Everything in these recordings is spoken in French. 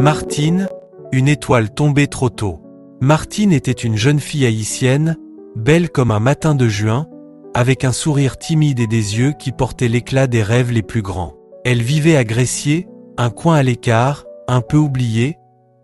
Martine, une étoile tombée trop tôt. Martine était une jeune fille haïtienne, belle comme un matin de juin, avec un sourire timide et des yeux qui portaient l'éclat des rêves les plus grands. Elle vivait à Gressier, un coin à l'écart, un peu oublié,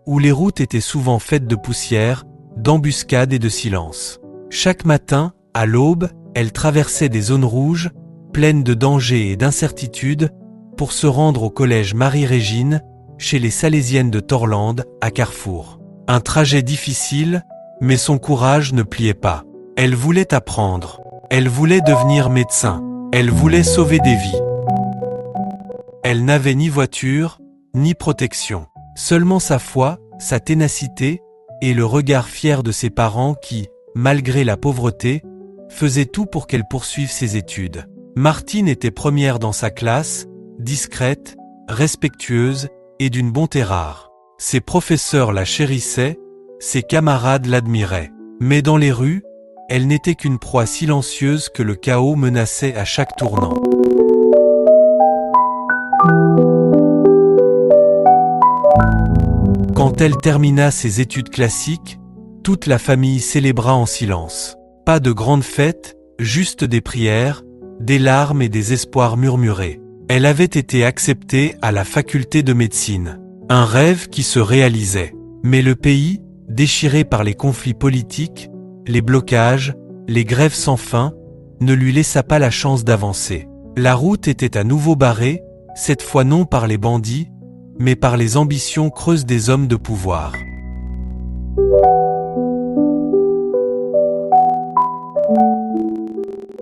où les routes étaient souvent faites de poussière, d'embuscades et de silence. Chaque matin, à l'aube, elle traversait des zones rouges, pleines de dangers et d'incertitudes, pour se rendre au collège Marie-Régine, chez les Salésiennes de Torlande, à Carrefour. Un trajet difficile, mais son courage ne pliait pas. Elle voulait apprendre. Elle voulait devenir médecin. Elle voulait sauver des vies. Elle n'avait ni voiture, ni protection. Seulement sa foi, sa ténacité, et le regard fier de ses parents qui, malgré la pauvreté, faisaient tout pour qu'elle poursuive ses études. Martine était première dans sa classe, discrète, respectueuse, et d'une bonté rare. Ses professeurs la chérissaient, ses camarades l'admiraient. Mais dans les rues, elle n'était qu'une proie silencieuse que le chaos menaçait à chaque tournant. Quand elle termina ses études classiques, toute la famille célébra en silence. Pas de grandes fêtes, juste des prières, des larmes et des espoirs murmurés. Elle avait été acceptée à la faculté de médecine. Un rêve qui se réalisait. Mais le pays, déchiré par les conflits politiques, les blocages, les grèves sans fin, ne lui laissa pas la chance d'avancer. La route était à nouveau barrée, cette fois non par les bandits, mais par les ambitions creuses des hommes de pouvoir.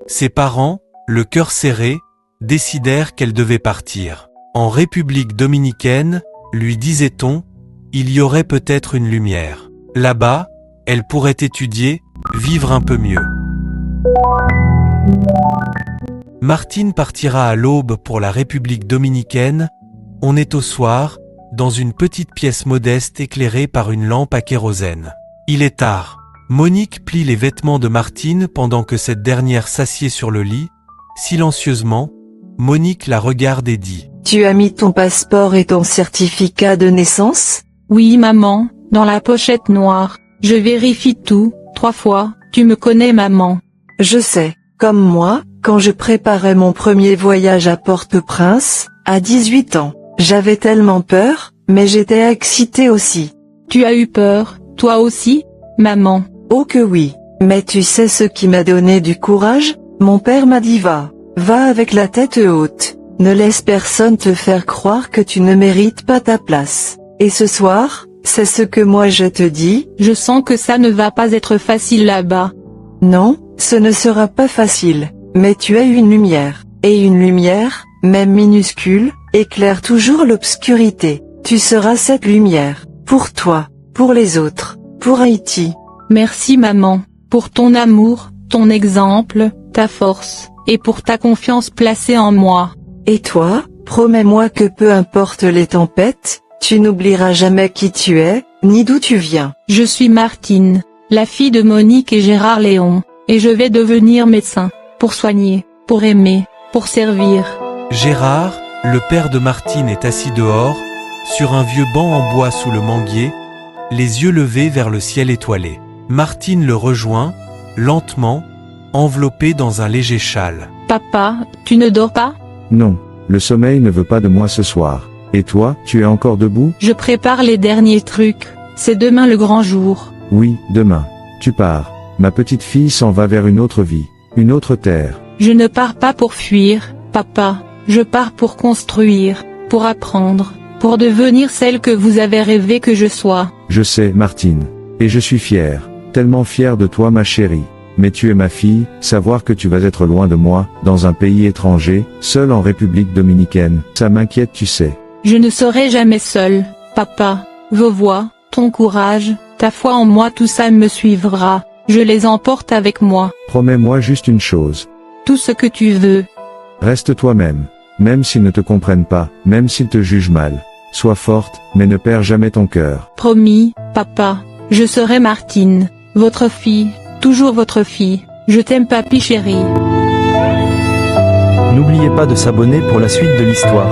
Ses parents, le cœur serré, décidèrent qu'elle devait partir. En République dominicaine, lui disait-on, il y aurait peut-être une lumière. Là-bas, elle pourrait étudier, vivre un peu mieux. Martine partira à l'aube pour la République dominicaine. On est au soir, dans une petite pièce modeste éclairée par une lampe à kérosène. Il est tard. Monique plie les vêtements de Martine pendant que cette dernière s'assied sur le lit. Silencieusement, Monique la regarde et dit « Tu as mis ton passeport et ton certificat de naissance ? » Oui maman, dans la pochette noire. Je vérifie tout, 3 fois, tu me connais maman. Je sais, comme moi, quand je préparais mon premier voyage à Port-au-Prince, à 18 ans. J'avais tellement peur, mais j'étais excitée aussi. Tu as eu peur, toi aussi, maman? Oh que oui, mais tu sais ce qui m'a donné du courage? Mon père m'a dit va avec la tête haute, ne laisse personne te faire croire que tu ne mérites pas ta place. Et ce soir, c'est ce que moi je te dis. Je sens que ça ne va pas être facile là-bas. Non, ce ne sera pas facile, mais tu as une lumière, et une lumière, même minuscule, éclaire toujours l'obscurité. Tu seras cette lumière, pour toi, pour les autres, pour Haïti. Merci maman, pour ton amour, ton exemple, ta force, et pour ta confiance placée en moi. Et toi, promets-moi que peu importe les tempêtes, tu n'oublieras jamais qui tu es, ni d'où tu viens. Je suis Martine, la fille de Monique et Gérard Léon, et je vais devenir médecin, pour soigner, pour aimer, pour servir. Gérard, le père de Martine, est assis dehors, sur un vieux banc en bois sous le manguier, les yeux levés vers le ciel étoilé. Martine le rejoint, lentement, enveloppée dans un léger châle. Papa, tu ne dors pas? Non, le sommeil ne veut pas de moi ce soir. Et toi, tu es encore debout? Je prépare les derniers trucs, c'est demain le grand jour. Oui, demain. Tu pars. Ma petite fille s'en va vers une autre vie, une autre terre. Je ne pars pas pour fuir, papa, je pars pour construire, pour apprendre, pour devenir celle que vous avez rêvé que je sois. Je sais, Martine. Et je suis fier, tellement fier de toi ma chérie. Mais tu es ma fille, savoir que tu vas être loin de moi, dans un pays étranger, seule en République dominicaine, ça m'inquiète tu sais. Je ne serai jamais seule, papa. Vos voix, ton courage, ta foi en moi, tout ça me suivra. Je les emporte avec moi. Promets-moi juste une chose. Tout ce que tu veux. Reste toi-même. Même s'ils ne te comprennent pas, même s'ils te jugent mal. Sois forte, mais ne perds jamais ton cœur. Promis, papa. Je serai Martine, votre fille, toujours votre fille. Je t'aime papi chéri. N'oubliez pas de s'abonner pour la suite de l'histoire.